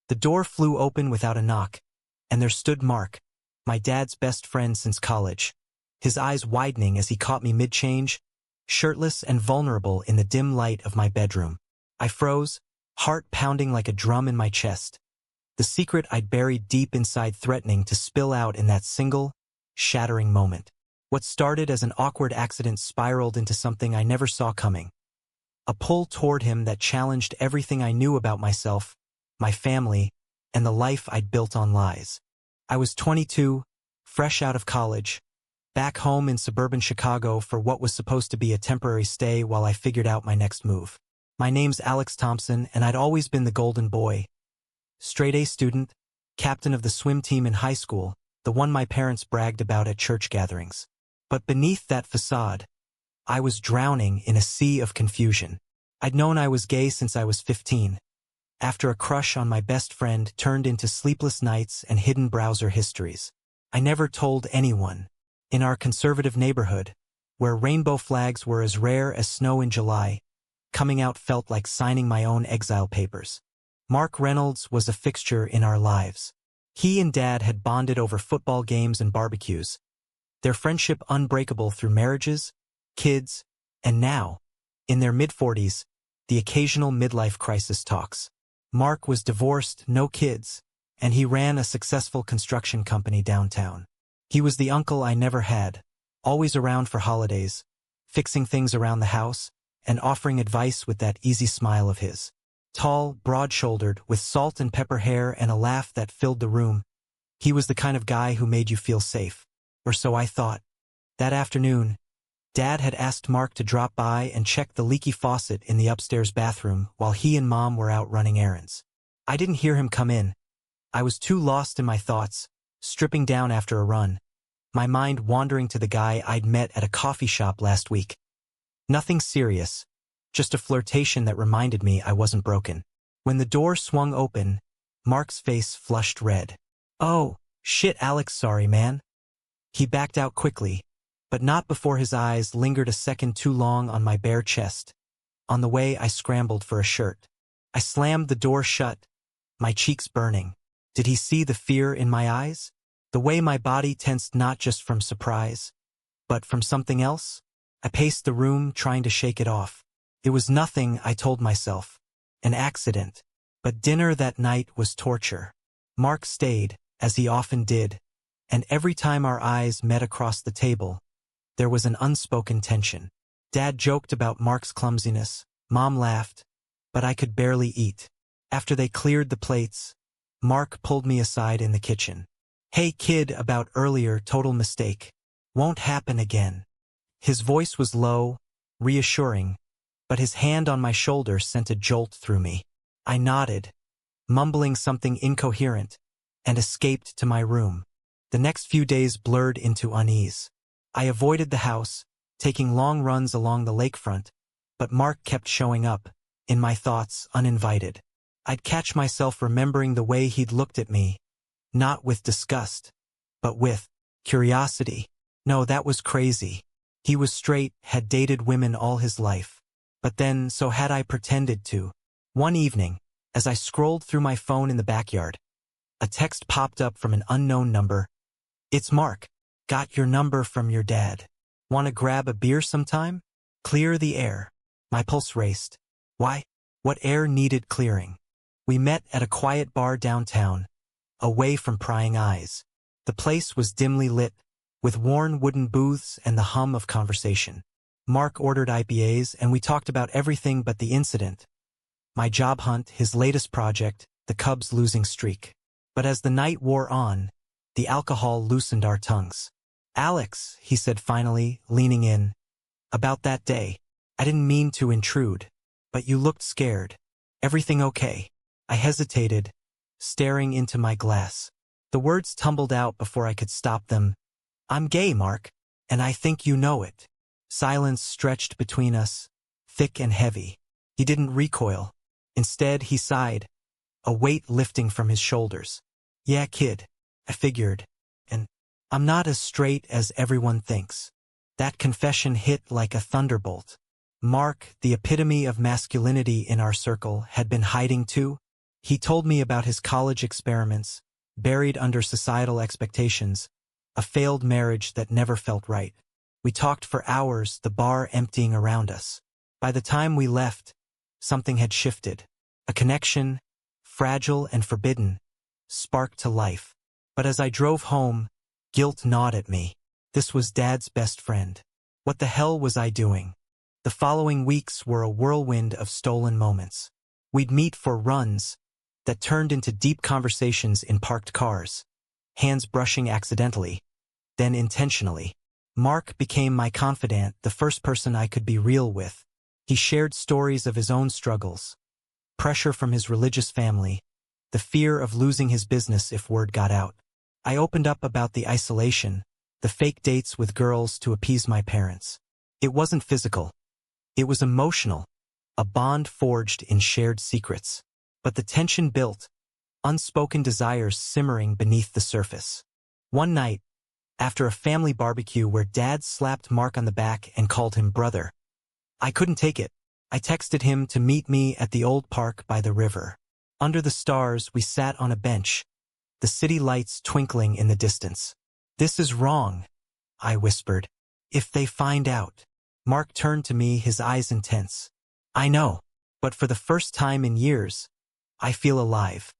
The door flew open without a knock, and there stood Mark, my dad's best friend since college, his eyes widening as he caught me mid-change, shirtless and vulnerable in the dim light of my bedroom. I froze, heart pounding like a drum in my chest, the secret I'd buried deep inside threatening to spill out in that single, shattering moment. What started as an awkward accident spiraled into something I never saw coming. A pull toward him that challenged everything I knew about myself, my family, and the life I'd built on lies. I was 22, fresh out of college, back home in suburban Chicago for what was supposed to be a temporary stay while I figured out my next move. My name's Alex Thompson, and I'd always been the golden boy. Straight-A student, captain of the swim team in high school, the one my parents bragged about at church gatherings. But beneath that facade, I was drowning in a sea of confusion. I'd known I was gay since I was 15. After a crush on my best friend turned into sleepless nights and hidden browser histories. I never told anyone. In our conservative neighborhood, where rainbow flags were as rare as snow in July, coming out felt like signing my own exile papers. Mark Reynolds was a fixture in our lives. He and Dad had bonded over football games and barbecues, their friendship unbreakable through marriages, kids, and now, in their mid-40s, the occasional midlife crisis talks. Mark was divorced, no kids, and he ran a successful construction company downtown. He was the uncle I never had, always around for holidays, fixing things around the house, and offering advice with that easy smile of his. Tall, broad-shouldered, with salt and pepper hair and a laugh that filled the room, he was the kind of guy who made you feel safe. Or so I thought. That afternoon, Dad had asked Mark to drop by and check the leaky faucet in the upstairs bathroom while he and Mom were out running errands. I didn't hear him come in. I was too lost in my thoughts, stripping down after a run, my mind wandering to the guy I'd met at a coffee shop last week. Nothing serious, just a flirtation that reminded me I wasn't broken. When the door swung open, Mark's face flushed red. "Oh, shit, Alex, sorry, man." He backed out quickly, but not before his eyes lingered a second too long on my bare chest. On the way, I scrambled for a shirt. I slammed the door shut, my cheeks burning. Did he see the fear in my eyes? The way my body tensed not just from surprise, but from something else? I paced the room, trying to shake it off. It was nothing, I told myself. An accident. But dinner that night was torture. Mark stayed, as he often did, and every time our eyes met across the table, there was an unspoken tension. Dad joked about Mark's clumsiness, Mom laughed, but I could barely eat. After they cleared the plates, Mark pulled me aside in the kitchen. "Hey kid, about earlier, total mistake. Won't happen again." His voice was low, reassuring, but his hand on my shoulder sent a jolt through me. I nodded, mumbling something incoherent, and escaped to my room. The next few days blurred into unease. I avoided the house, taking long runs along the lakefront, but Mark kept showing up, in my thoughts, uninvited. I'd catch myself remembering the way he'd looked at me, not with disgust, but with curiosity. No, that was crazy. He was straight, had dated women all his life. But then, so had I pretended to. One evening, as I scrolled through my phone in the backyard, a text popped up from an unknown number. "It's Mark. Got your number from your dad. Wanna grab a beer sometime? Clear the air." My pulse raced. Why? What air needed clearing? We met at a quiet bar downtown, away from prying eyes. The place was dimly lit, with worn wooden booths and the hum of conversation. Mark ordered IPAs, and we talked about everything but the incident. My job hunt, his latest project, the Cubs' losing streak. But as the night wore on, the alcohol loosened our tongues. "Alex," he said finally, leaning in. "About that day. I didn't mean to intrude, but you looked scared. Everything okay?" I hesitated, staring into my glass. The words tumbled out before I could stop them. "I'm gay, Mark, and I think you know it." Silence stretched between us, thick and heavy. He didn't recoil. Instead, he sighed, a weight lifting from his shoulders. "Yeah, kid," I figured, "and I'm not as straight as everyone thinks." That confession hit like a thunderbolt. Mark, the epitome of masculinity in our circle, had been hiding too. He told me about his college experiments, buried under societal expectations, a failed marriage that never felt right. We talked for hours, the bar emptying around us. By the time we left, something had shifted. A connection, fragile and forbidden, sparked to life. But as I drove home, guilt gnawed at me. This was Dad's best friend. What the hell was I doing? The following weeks were a whirlwind of stolen moments. We'd meet for runs that turned into deep conversations in parked cars, hands brushing accidentally, then intentionally. Mark became my confidant, the first person I could be real with. He shared stories of his own struggles, pressure from his religious family, the fear of losing his business if word got out. I opened up about the isolation, the fake dates with girls to appease my parents. It wasn't physical. It was emotional, a bond forged in shared secrets. But the tension built, unspoken desires simmering beneath the surface. One night, after a family barbecue where Dad slapped Mark on the back and called him brother, I couldn't take it. I texted him to meet me at the old park by the river. Under the stars, we sat on a bench, the city lights twinkling in the distance. "This is wrong," I whispered. "If they find out." Mark turned to me, his eyes intense. "I know, but for the first time in years, I feel alive."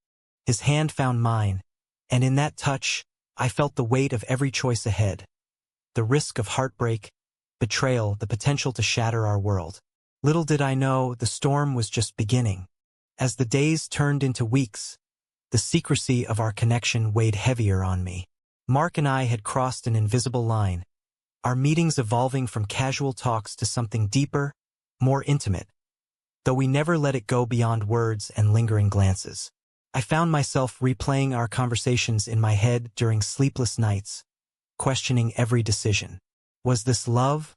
His hand found mine, and in that touch, I felt the weight of every choice ahead. The risk of heartbreak, betrayal, the potential to shatter our world. Little did I know, the storm was just beginning. As the days turned into weeks, the secrecy of our connection weighed heavier on me. Mark and I had crossed an invisible line, our meetings evolving from casual talks to something deeper, more intimate, though we never let it go beyond words and lingering glances. I found myself replaying our conversations in my head during sleepless nights, questioning every decision. Was this love,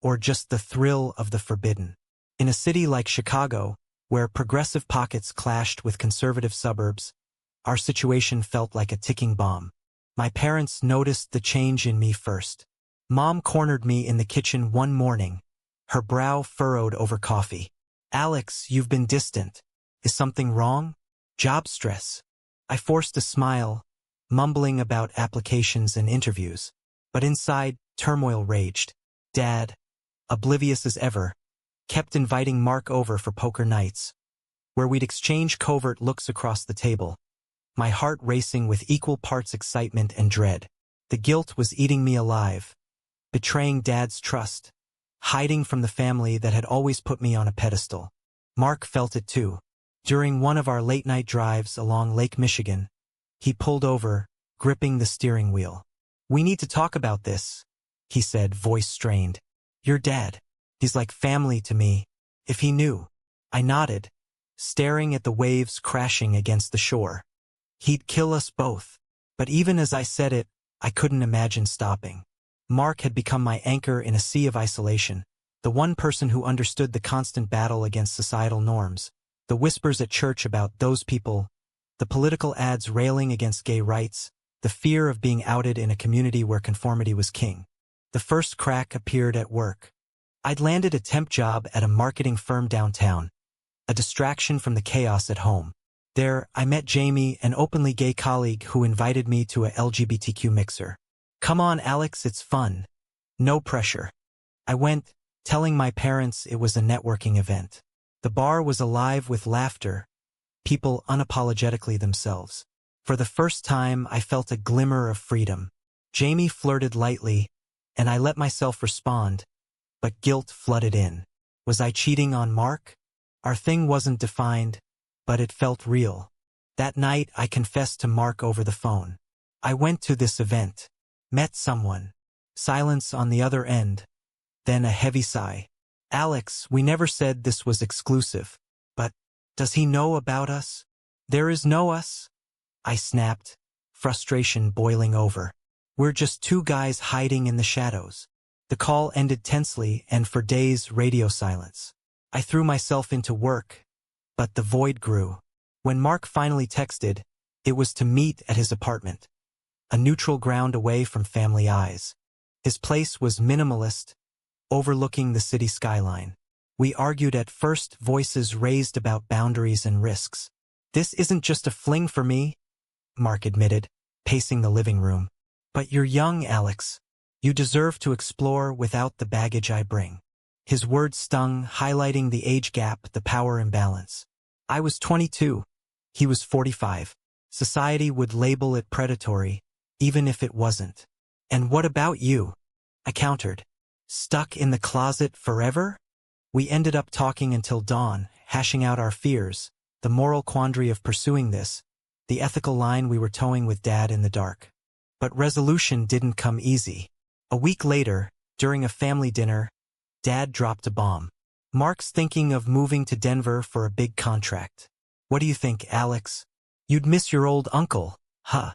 or just the thrill of the forbidden? In a city like Chicago, where progressive pockets clashed with conservative suburbs, our situation felt like a ticking bomb. My parents noticed the change in me first. Mom cornered me in the kitchen one morning, her brow furrowed over coffee. "Alex, you've been distant. Is something wrong?" "Job stress." I forced a smile, mumbling about applications and interviews. But inside, turmoil raged. Dad, oblivious as ever, kept inviting Mark over for poker nights, where we'd exchange covert looks across the table, my heart racing with equal parts excitement and dread. The guilt was eating me alive, betraying Dad's trust, hiding from the family that had always put me on a pedestal. Mark felt it too. During one of our late-night drives along Lake Michigan, he pulled over, gripping the steering wheel. "We need to talk about this," he said, voice strained. "Your dad. He's like family to me. If he knew." I nodded, staring at the waves crashing against the shore. "He'd kill us both." But even as I said it, I couldn't imagine stopping. Mark had become my anchor in a sea of isolation, the one person who understood the constant battle against societal norms, the whispers at church about those people, the political ads railing against gay rights, the fear of being outed in a community where conformity was king. The first crack appeared at work. I'd landed a temp job at a marketing firm downtown, a distraction from the chaos at home. There, I met Jamie, an openly gay colleague who invited me to a LGBTQ mixer. "Come on, Alex, it's fun. No pressure." I went, telling my parents it was a networking event. The bar was alive with laughter, people unapologetically themselves. For the first time, I felt a glimmer of freedom. Jamie flirted lightly, and I let myself respond, but guilt flooded in. Was I cheating on Mark? Our thing wasn't defined, but it felt real. That night, I confessed to Mark over the phone. "I went to this event, met someone." Silence on the other end, then a heavy sigh. "Alex, we never said this was exclusive. But does he know about us?" "There is no us," I snapped, frustration boiling over. "We're just two guys hiding in the shadows." The call ended tensely, and for days, radio silence. I threw myself into work, but the void grew. When Mark finally texted, it was to meet at his apartment, a neutral ground away from family eyes. His place was minimalist, overlooking the city skyline. We argued at first, voices raised about boundaries and risks. This isn't just a fling for me, Mark admitted, pacing the living room. But you're young, Alex. You deserve to explore without the baggage I bring. His words stung, highlighting the age gap, the power imbalance. I was 22. He was 45. Society would label it predatory, even if it wasn't. And what about you? I countered. Stuck in the closet forever? We ended up talking until dawn, hashing out our fears, the moral quandary of pursuing this, the ethical line we were towing with Dad in the dark. But resolution didn't come easy. A week later, during a family dinner, Dad dropped a bomb. Mark's thinking of moving to Denver for a big contract. What do you think, Alex? You'd miss your old uncle, huh?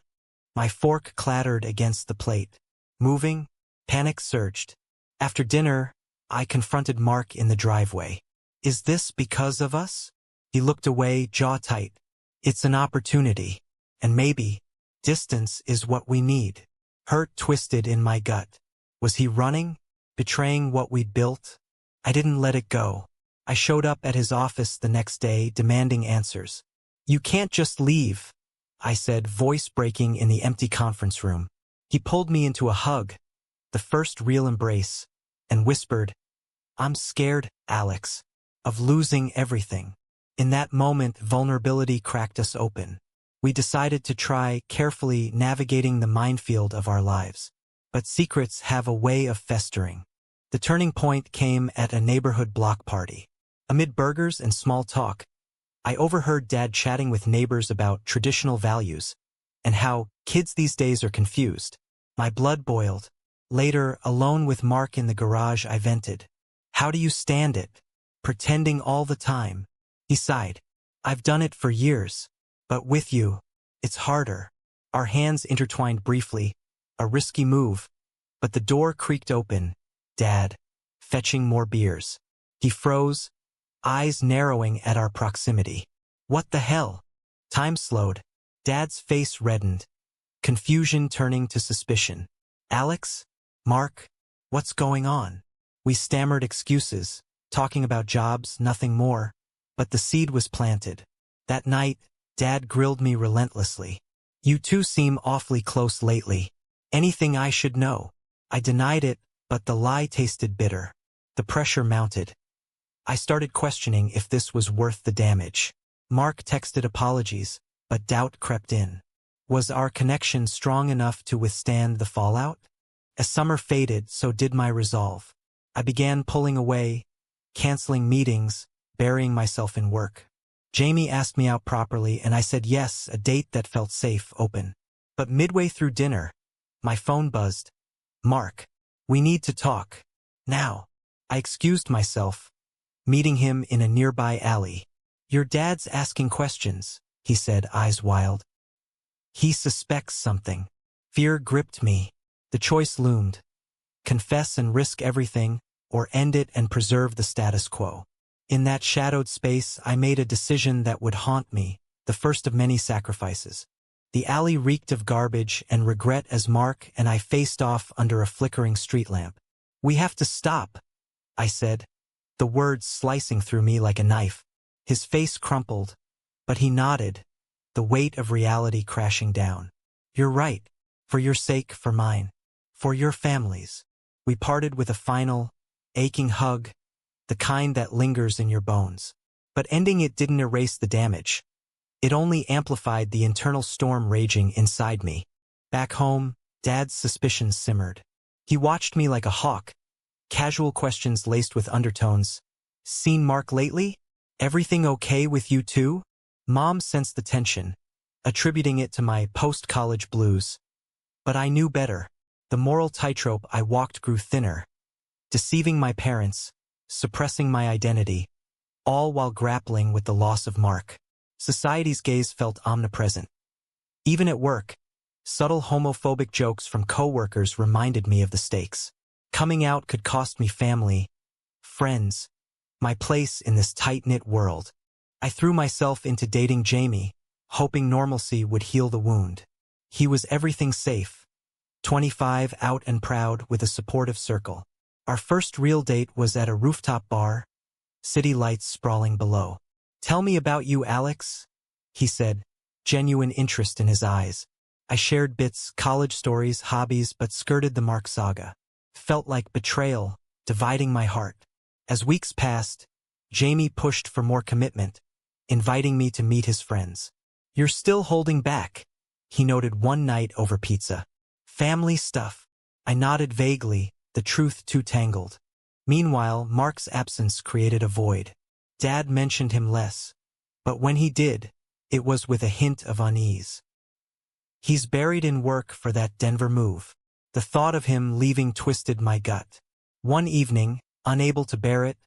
My fork clattered against the plate. Moving? Panic surged. After dinner, I confronted Mark in the driveway. Is this because of us? He looked away, jaw tight. It's an opportunity. And maybe, distance is what we need. Hurt twisted in my gut. Was he running? Betraying what we'd built? I didn't let it go. I showed up at his office the next day, demanding answers. You can't just leave, I said, voice breaking in the empty conference room. He pulled me into a hug, the first real embrace, and whispered, I'm scared, Alex, of losing everything. In that moment, vulnerability cracked us open. We decided to try carefully navigating the minefield of our lives. But secrets have a way of festering. The turning point came at a neighborhood block party. Amid burgers and small talk, I overheard Dad chatting with neighbors about traditional values and how kids these days are confused. My blood boiled. Later, alone with Mark in the garage, I vented. How do you stand it? Pretending all the time. He sighed. I've done it for years. But with you, it's harder. Our hands intertwined briefly, a risky move, but the door creaked open. Dad, fetching more beers. He froze, eyes narrowing at our proximity. What the hell? Time slowed. Dad's face reddened, confusion turning to suspicion. Alex? Mark? What's going on? We stammered excuses, talking about jobs, nothing more. But the seed was planted. That night, Dad grilled me relentlessly. You two seem awfully close lately. Anything I should know? I denied it, but the lie tasted bitter. The pressure mounted. I started questioning if this was worth the damage. Mark texted apologies, but doubt crept in. Was our connection strong enough to withstand the fallout? As summer faded, so did my resolve. I began pulling away, canceling meetings, burying myself in work. Jamie asked me out properly, and I said yes, a date that felt safe, open. But midway through dinner, my phone buzzed. Mark, we need to talk. Now. I excused myself, meeting him in a nearby alley. Your dad's asking questions, he said, eyes wild. He suspects something. Fear gripped me. The choice loomed. Confess and risk everything, or end it and preserve the status quo. In that shadowed space, I made a decision that would haunt me, the first of many sacrifices. The alley reeked of garbage and regret as Mark and I faced off under a flickering street lamp. We have to stop, I said, the words slicing through me like a knife. His face crumpled, but he nodded, the weight of reality crashing down. You're right, for your sake, for mine, for your family's. We parted with a final, aching hug, the kind that lingers in your bones. But ending it didn't erase the damage. It only amplified the internal storm raging inside me. Back home, Dad's suspicions simmered. He watched me like a hawk, casual questions laced with undertones. Seen Mark lately? Everything okay with you too? Mom sensed the tension, attributing it to my post-college blues. But I knew better. The moral tightrope I walked grew thinner, deceiving my parents, suppressing my identity, all while grappling with the loss of Mark. Society's gaze felt omnipresent. Even at work, subtle homophobic jokes from coworkers reminded me of the stakes. Coming out could cost me family, friends, my place in this tight-knit world. I threw myself into dating Jamie, hoping normalcy would heal the wound. He was everything safe, 25, out and proud with a supportive circle. Our first real date was at a rooftop bar, city lights sprawling below. Tell me about you, Alex, he said, genuine interest in his eyes. I shared bits, college stories, hobbies, but skirted the Mark saga. Felt like betrayal, dividing my heart. As weeks passed, Jamie pushed for more commitment, inviting me to meet his friends. You're still holding back, he noted one night over pizza. Family stuff. I nodded vaguely, the truth too tangled. Meanwhile, Mark's absence created a void. Dad mentioned him less, but when he did, it was with a hint of unease. He's buried in work for that Denver move. The thought of him leaving twisted my gut. One evening, unable to bear it,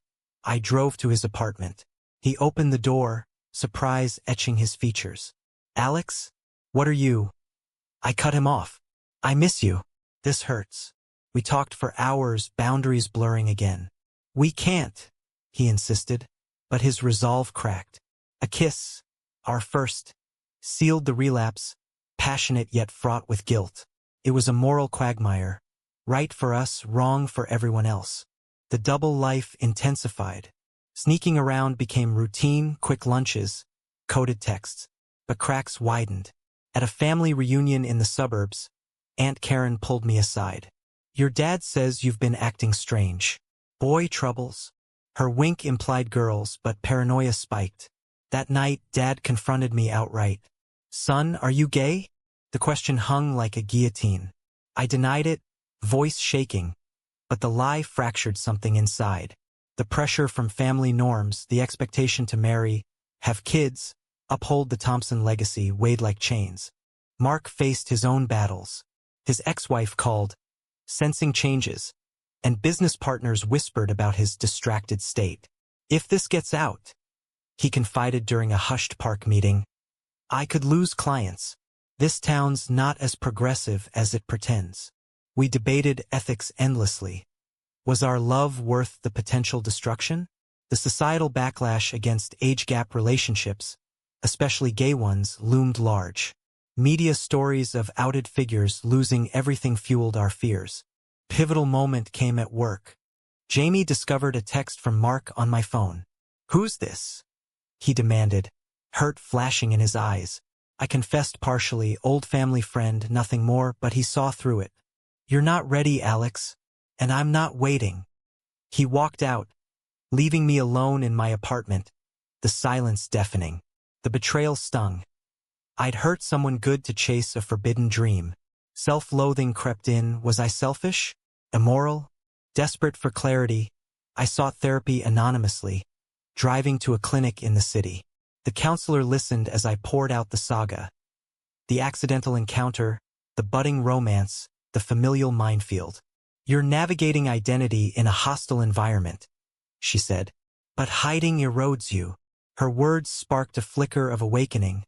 I drove to his apartment. He opened the door, surprise etching his features. Alex? What are you? I cut him off. I miss you. This hurts. We talked for hours, boundaries blurring again. We can't, he insisted, but his resolve cracked. A kiss, our first, sealed the relapse, passionate yet fraught with guilt. It was a moral quagmire, right for us, wrong for everyone else. The double life intensified. Sneaking around became routine, quick lunches, coded texts. But cracks widened. At a family reunion in the suburbs, Aunt Karen pulled me aside. Your dad says you've been acting strange. Boy troubles. Her wink implied girls, but paranoia spiked. That night, Dad confronted me outright. Son, are you gay? The question hung like a guillotine. I denied it, voice shaking, but the lie fractured something inside. The pressure from family norms, the expectation to marry, have kids, uphold the Thompson legacy weighed like chains. Mark faced his own battles. His ex-wife called, sensing changes, and business partners whispered about his distracted state. If this gets out, he confided during a hushed park meeting, I could lose clients. This town's not as progressive as it pretends. We debated ethics endlessly. Was our love worth the potential destruction? The societal backlash against age-gap relationships, especially gay ones, loomed large. Media stories of outed figures losing everything fueled our fears. Pivotal moment came at work. Jamie discovered a text from Mark on my phone. Who's this? He demanded, hurt flashing in his eyes. I confessed partially, old family friend, nothing more, but he saw through it. You're not ready, Alex, and I'm not waiting. He walked out, leaving me alone in my apartment, the silence deafening. The betrayal stung. I'd hurt someone good to chase a forbidden dream. Self-loathing crept in. Was I selfish? Immoral? Desperate for clarity, I sought therapy anonymously, driving to a clinic in the city. The counselor listened as I poured out the saga. The accidental encounter, the budding romance, the familial minefield. You're navigating identity in a hostile environment, she said. But hiding erodes you. Her words sparked a flicker of awakening,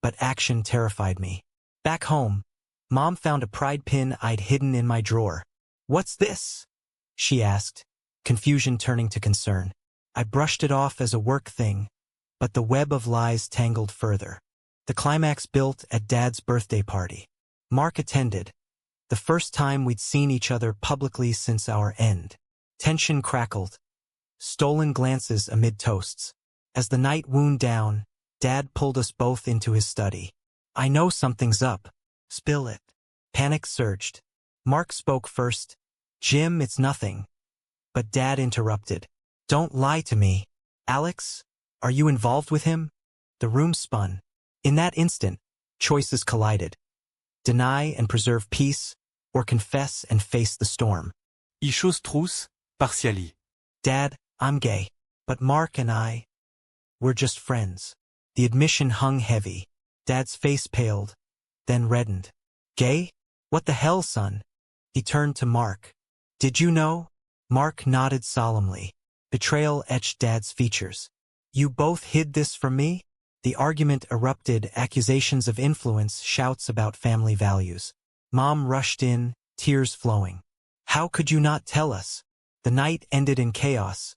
but action terrified me. Back home, Mom found a pride pin I'd hidden in my drawer. What's this? She asked, confusion turning to concern. I brushed it off as a work thing, but the web of lies tangled further. The climax built at Dad's birthday party. Mark attended, the first time we'd seen each other publicly since our end. Tension crackled, stolen glances amid toasts. As the night wound down, Dad pulled us both into his study. I know something's up. Spill it. Panic surged. Mark spoke first. Jim, it's nothing. But Dad interrupted. Don't lie to me. Alex, are you involved with him? The room spun. In that instant, choices collided. Deny and preserve peace, or confess and face the storm. Chose trousse, partially. Dad, I'm gay. But Mark and we're just friends. The admission hung heavy. Dad's face paled, then reddened. Gay? What the hell, son? He turned to Mark. Did you know? Mark nodded solemnly. Betrayal etched Dad's features. You both hid this from me? The argument erupted, accusations of influence, shouts about family values. Mom rushed in, tears flowing. How could you not tell us? The night ended in chaos.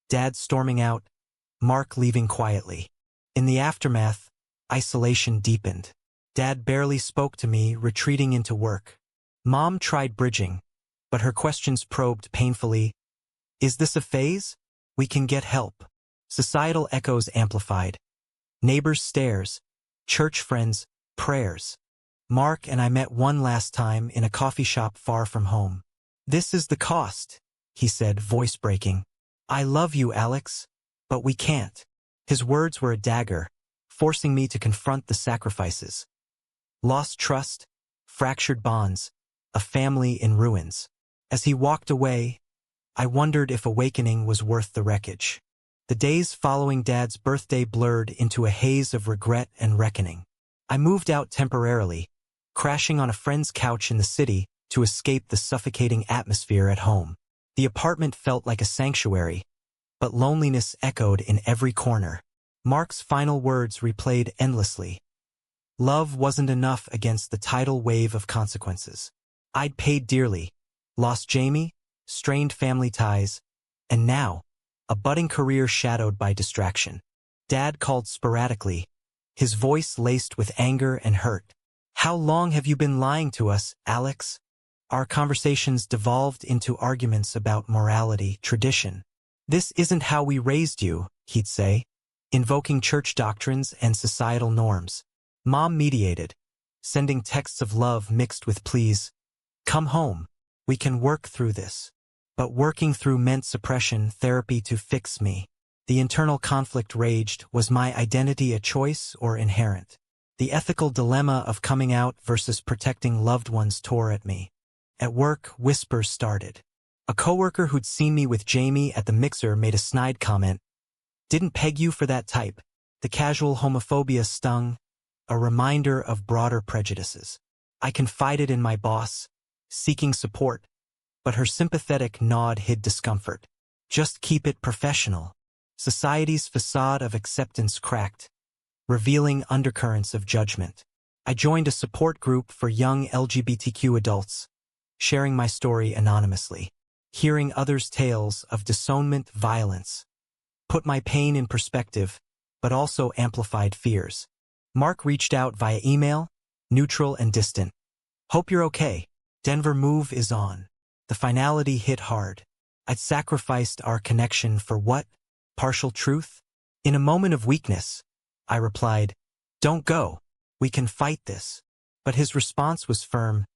Dad storming out, Mark leaving quietly. In the aftermath, isolation deepened. Dad barely spoke to me, retreating into work. Mom tried bridging, but her questions probed painfully. Is this a phase? We can get help. Societal echoes amplified. Neighbors' stares, church friends, prayers. Mark and I met one last time in a coffee shop far from home. "This is the cost," he said, voice breaking. "I love you, Alex, but we can't." His words were a dagger, forcing me to confront the sacrifices. Lost trust, fractured bonds, a family in ruins. As he walked away, I wondered if awakening was worth the wreckage. The days following Dad's birthday blurred into a haze of regret and reckoning. I moved out temporarily, crashing on a friend's couch in the city to escape the suffocating atmosphere at home. The apartment felt like a sanctuary, but loneliness echoed in every corner. Mark's final words replayed endlessly. Love wasn't enough against the tidal wave of consequences. I'd paid dearly, lost Jamie, strained family ties, and now, a budding career shadowed by distraction. Dad called sporadically, his voice laced with anger and hurt. "How long have you been lying to us, Alex?" Our conversations devolved into arguments about morality, tradition. "This isn't how we raised you," he'd say, invoking church doctrines and societal norms. Mom mediated, sending texts of love mixed with pleas. "Come home. We can work through this." But working through meant suppression therapy to fix me. The internal conflict raged. Was my identity a choice or inherent? The ethical dilemma of coming out versus protecting loved ones tore at me. At work, whispers started. A coworker who'd seen me with Jamie at the mixer made a snide comment. "Didn't peg you for that type." The casual homophobia stung, a reminder of broader prejudices. I confided in my boss, seeking support, but her sympathetic nod hid discomfort. "Just keep it professional." Society's facade of acceptance cracked, revealing undercurrents of judgment. I joined a support group for young LGBTQ adults, sharing my story anonymously. Hearing others' tales of disownment, violence, put my pain in perspective, but also amplified fears. Mark reached out via email, neutral and distant. "Hope you're okay. Denver move is on." The finality hit hard. I'd sacrificed our connection for what? Partial truth? In a moment of weakness, I replied, "Don't go. We can fight this." But his response was firm.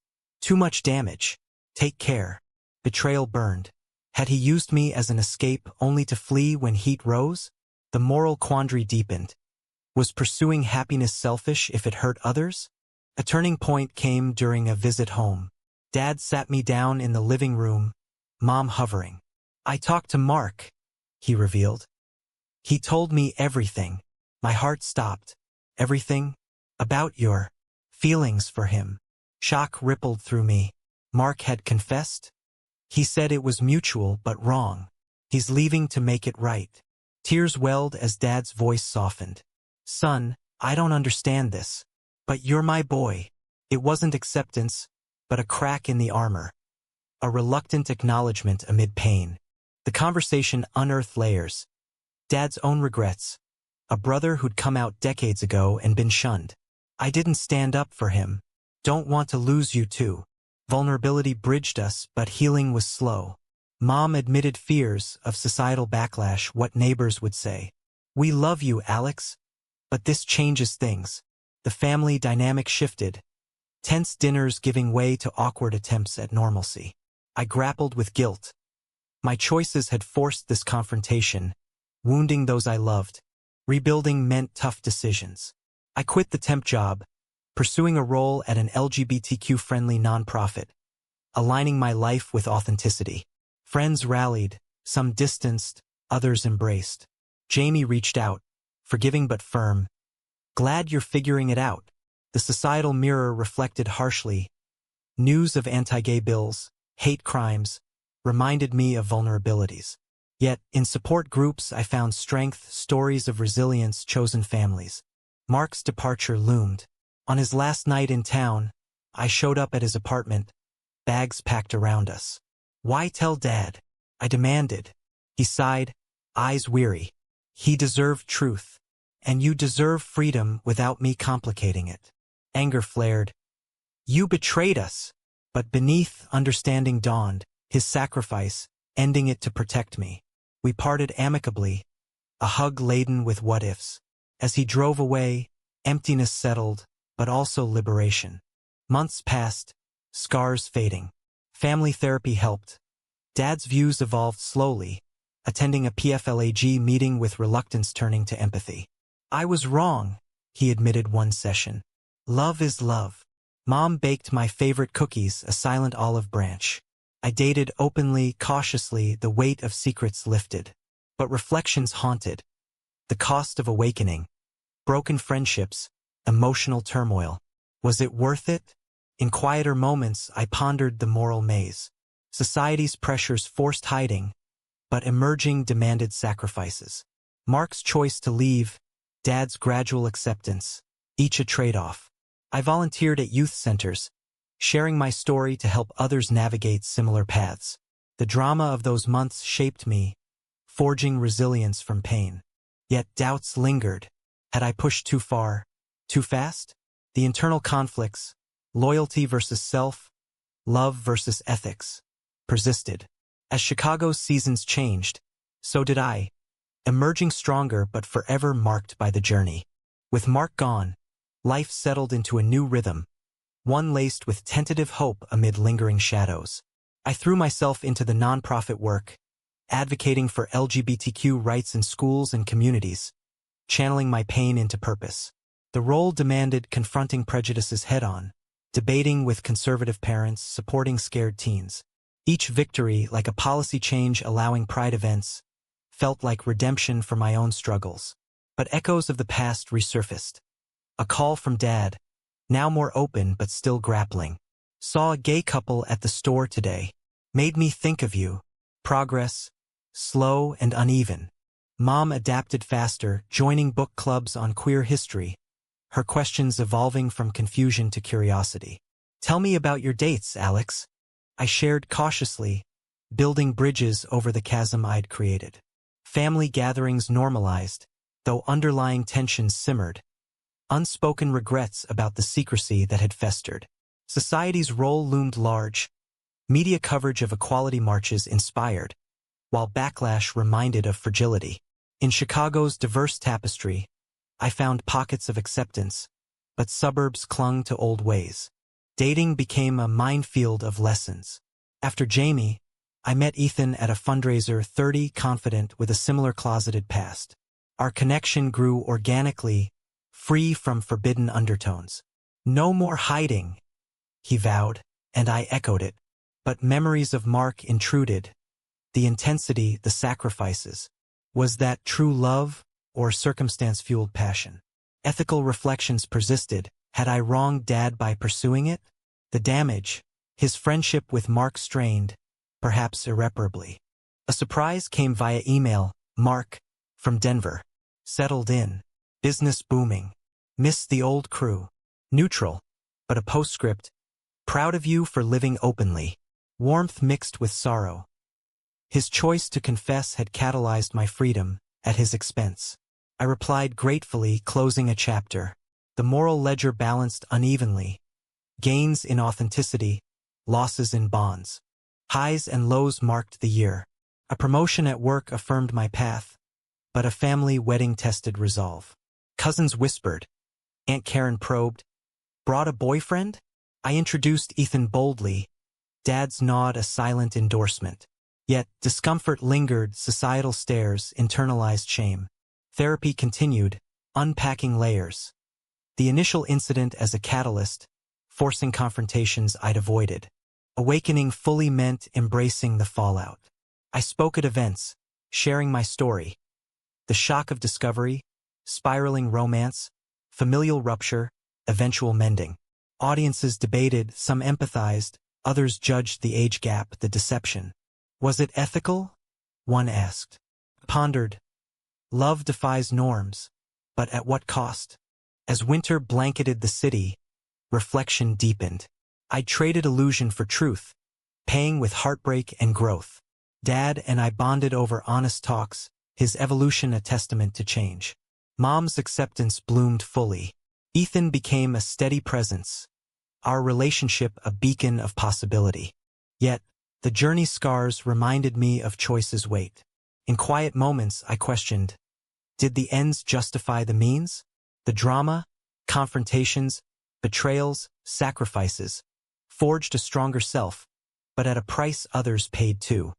"Too much damage. Take care." Betrayal burned. Had he used me as an escape only to flee when heat rose? The moral quandary deepened. Was pursuing happiness selfish if it hurt others? A turning point came during a visit home. Dad sat me down in the living room, Mom hovering. "I talked to Mark," he revealed. "He told me everything." My heart stopped. "Everything? About your feelings for him?" Shock rippled through me. Mark had confessed? He said it was mutual but wrong. He's leaving to make it right. Tears welled as Dad's voice softened. "Son, I don't understand this. But you're my boy." It wasn't acceptance, but a crack in the armor. A reluctant acknowledgement amid pain. The conversation unearthed layers. Dad's own regrets. A brother who'd come out decades ago and been shunned. "I didn't stand up for him. Don't want to lose you too." Vulnerability bridged us, but healing was slow. Mom admitted fears of societal backlash, what neighbors would say. "We love you, Alex. But this changes things." The family dynamic shifted. Tense dinners giving way to awkward attempts at normalcy. I grappled with guilt. My choices had forced this confrontation, wounding those I loved. Rebuilding meant tough decisions. I quit the temp job, pursuing a role at an LGBTQ-friendly nonprofit, aligning my life with authenticity. Friends rallied, some distanced, others embraced. Jamie reached out, forgiving but firm. "Glad you're figuring it out." The societal mirror reflected harshly. News of anti-gay bills, hate crimes, reminded me of vulnerabilities. Yet, in support groups I found strength, stories of resilience, chosen families. Mark's departure loomed. On his last night in town, I showed up at his apartment, bags packed around us. "Why tell Dad?" I demanded. He sighed, eyes weary. "He deserved truth. And you deserve freedom without me complicating it." Anger flared. "You betrayed us." But beneath, understanding dawned, his sacrifice, ending it to protect me. We parted amicably, a hug laden with what-ifs. As he drove away, Emptiness settled, but also liberation. Months passed, scars fading. Family therapy helped. Dad's views evolved slowly, attending a PFLAG meeting with reluctance turning to empathy. I was wrong, he admitted one session. Love is love. Mom baked my favorite cookies, a silent olive branch. I dated openly, cautiously, the weight of secrets lifted. But reflections haunted. The cost of awakening. Broken friendships. Emotional turmoil. Was it worth it? In quieter moments, I pondered the moral maze. Society's pressures forced hiding, but emerging demanded sacrifices. Mark's choice to leave, Dad's gradual acceptance, each a trade-off. I volunteered at youth centers, sharing my story to help others navigate similar paths. The drama of those months shaped me, forging resilience from pain. Yet doubts lingered. Had I pushed too far, too fast? The internal conflicts, loyalty versus self, love versus ethics, persisted. As Chicago's seasons changed, so did I, emerging stronger but forever marked by the journey. With Mark gone, life settled into a new rhythm, one laced with tentative hope amid lingering shadows. I threw myself into the nonprofit work, advocating for LGBTQ rights in schools and communities, channeling my pain into purpose. The role demanded confronting prejudices head-on, debating with conservative parents, supporting scared teens. Each victory, like a policy change allowing pride events, felt like redemption for my own struggles. But echoes of the past resurfaced. A call from Dad, now more open but still grappling. Saw a gay couple at the store today. Made me think of you. Progress, slow and uneven. Mom adapted faster, joining book clubs on queer history, her questions evolving from confusion to curiosity. Tell me about your dates, Alex. I shared cautiously, building bridges over the chasm I'd created. Family gatherings normalized, though underlying tensions simmered. Unspoken regrets about the secrecy that had festered. Society's role loomed large. Media coverage of equality marches inspired, while backlash reminded of fragility. In Chicago's diverse tapestry, I found pockets of acceptance, but suburbs clung to old ways. Dating became a minefield of lessons. After Jamie, I met Ethan at a fundraiser, 30, confident with a similar closeted past. Our connection grew organically, free from forbidden undertones. No more hiding, he vowed, and I echoed it. But memories of Mark intruded. The intensity, the sacrifices. Was that true love or circumstance-fueled passion? Ethical reflections persisted. Had I wronged Dad by pursuing it? The damage, his friendship with Mark strained, perhaps irreparably. A surprise came via email. Mark, from Denver. Settled in. Business booming. Missed the old crew. Neutral, but a postscript. Proud of you for living openly. Warmth mixed with sorrow. His choice to confess had catalyzed my freedom, at his expense. I replied gratefully, closing a chapter. The moral ledger balanced unevenly. Gains in authenticity, losses in bonds. Highs and lows marked the year. A promotion at work affirmed my path, but a family wedding tested resolve. Cousins whispered. Aunt Karen probed. Brought a boyfriend? I introduced Ethan boldly. Dad's nod a silent endorsement. Yet, discomfort lingered, societal stares, internalized shame. Therapy continued, unpacking layers. The initial incident as a catalyst, forcing confrontations I'd avoided. Awakening fully meant embracing the fallout. I spoke at events, sharing my story. The shock of discovery, spiraling romance, familial rupture, eventual mending. Audiences debated, some empathized, others judged the age gap, the deception. Was it ethical? One asked. Pondered. Love defies norms, but at what cost? As winter blanketed the city, reflection deepened. I traded illusion for truth, paying with heartbreak and growth. Dad and I bonded over honest talks, his evolution a testament to change. Mom's acceptance bloomed fully. Ethan became a steady presence, our relationship a beacon of possibility. Yet, the journey's scars reminded me of choices' weight. In quiet moments, I questioned, did the ends justify the means? The drama, Confrontations, betrayals, sacrifices, forged a stronger self, but at a price others paid too.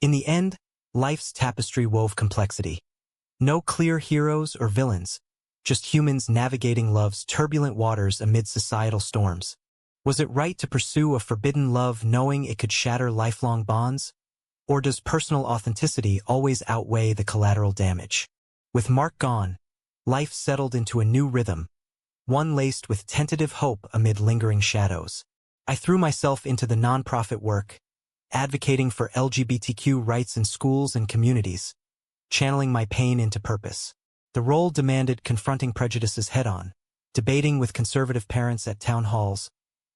In the end, life's tapestry wove complexity. No clear heroes or villains, just humans navigating love's turbulent waters amid societal storms. Was it right to pursue a forbidden love knowing it could shatter lifelong bonds? Or does personal authenticity always outweigh the collateral damage? With Mark gone, life settled into a new rhythm, one laced with tentative hope amid lingering shadows. I threw myself into the nonprofit work, advocating for LGBTQ rights in schools and communities, channeling my pain into purpose. The role demanded confronting prejudices head-on, debating with conservative parents at town halls,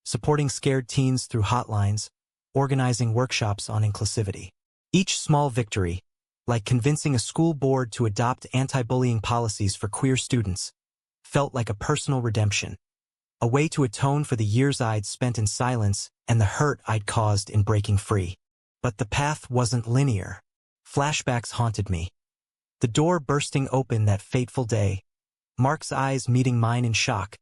supporting scared teens through hotlines, organizing workshops on inclusivity. Each small victory, like convincing a school board to adopt anti-bullying policies for queer students, felt like a personal redemption, a way to atone for the years I'd spent in silence and the hurt I'd caused in breaking free. But the path wasn't linear. Flashbacks haunted me. The door bursting open that fateful day, Mark's eyes meeting mine in shock,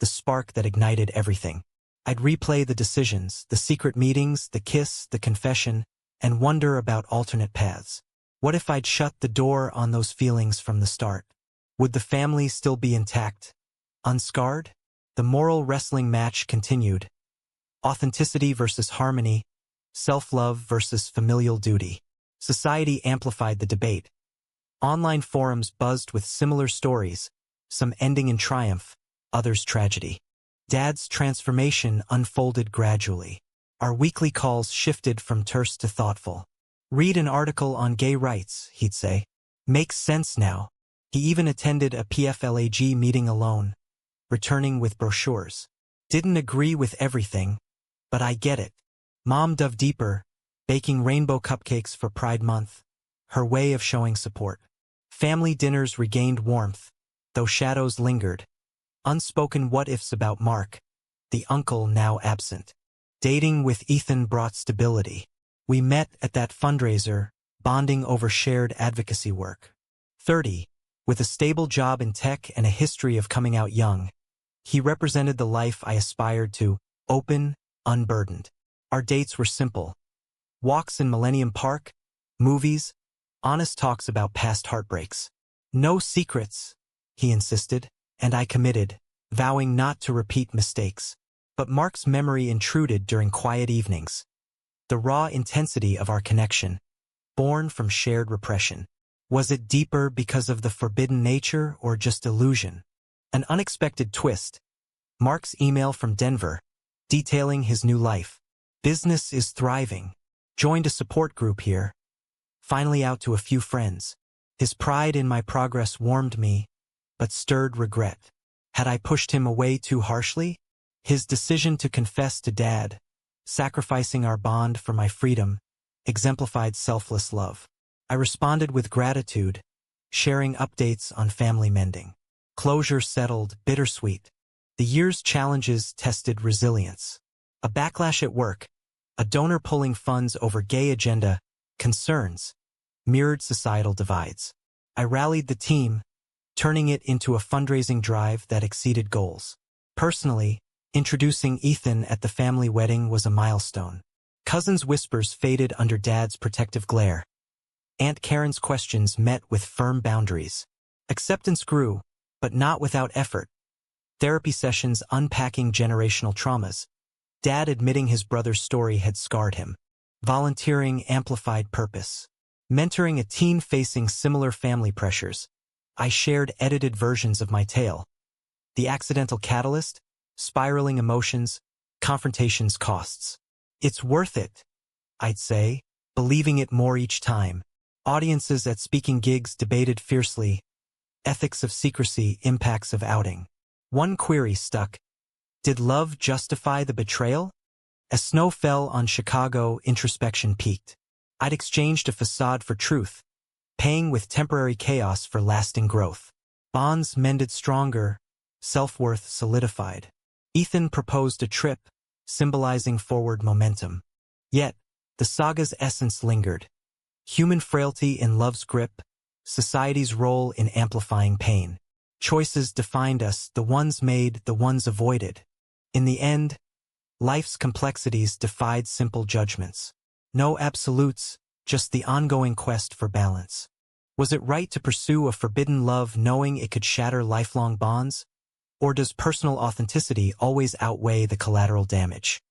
the spark that ignited everything. I'd replay the decisions, the secret meetings, the kiss, the confession, and wonder about alternate paths. What if I'd shut the door on those feelings from the start? Would the family still be intact, unscarred? The moral wrestling match continued. Authenticity versus harmony, self-love versus familial duty. Society amplified the debate. Online forums buzzed with similar stories, some ending in triumph, others tragedy. Dad's transformation unfolded gradually. Our weekly calls shifted from terse to thoughtful. Read an article on gay rights, he'd say. Makes sense now. He even attended a PFLAG meeting alone, returning with brochures. Didn't agree with everything, but I get it. Mom dove deeper, baking rainbow cupcakes for Pride Month, her way of showing support. Family dinners regained warmth, though shadows lingered. Unspoken what-ifs about Mark, the uncle now absent. Dating with Ethan brought stability. We met at that fundraiser, bonding over shared advocacy work. 30, with a stable job in tech and a history of coming out young, he represented the life I aspired to, open, unburdened. Our dates were simple. Walks in Millennium Park, movies, honest talks about past heartbreaks. No secrets, he insisted, and I committed, vowing not to repeat mistakes. But Mark's memory intruded during quiet evenings. The raw intensity of our connection, born from shared repression. Was it deeper because of the forbidden nature or just illusion? An unexpected twist. Mark's email from Denver, detailing his new life. Business is thriving. Joined a support group here. Finally out to a few friends. His pride in my progress warmed me, but stirred regret. Had I pushed him away too harshly? His decision to confess to Dad, sacrificing our bond for my freedom, exemplified selfless love. I responded with gratitude, sharing updates on family mending. Closure settled, bittersweet. The year's challenges tested resilience. A backlash at work, a donor pulling funds over gay agenda, concerns, mirrored societal divides. I rallied the team, turning it into a fundraising drive that exceeded goals. Personally, introducing Ethan at the family wedding was a milestone. Cousins' whispers faded under Dad's protective glare. Aunt Karen's questions met with firm boundaries. Acceptance grew, but not without effort. Therapy sessions unpacking generational traumas. Dad admitting his brother's story had scarred him. Volunteering amplified purpose. Mentoring a teen facing similar family pressures. I shared edited versions of my tale. The accidental catalyst, spiraling emotions, confrontations costs. It's worth it, I'd say, believing it more each time. Audiences at speaking gigs debated fiercely. Ethics of secrecy, impacts of outing. One query stuck. Did love justify the betrayal? As snow fell on Chicago, introspection peaked. I'd exchanged a facade for truth, paying with temporary chaos for lasting growth. Bonds mended stronger, self-worth solidified. Ethan proposed a trip, symbolizing forward momentum. Yet, the saga's essence lingered. Human frailty in love's grip, society's role in amplifying pain. Choices defined us, the ones made, the ones avoided. In the end, life's complexities defied simple judgments. No absolutes, just the ongoing quest for balance. Was it right to pursue a forbidden love knowing it could shatter lifelong bonds? Or does personal authenticity always outweigh the collateral damage?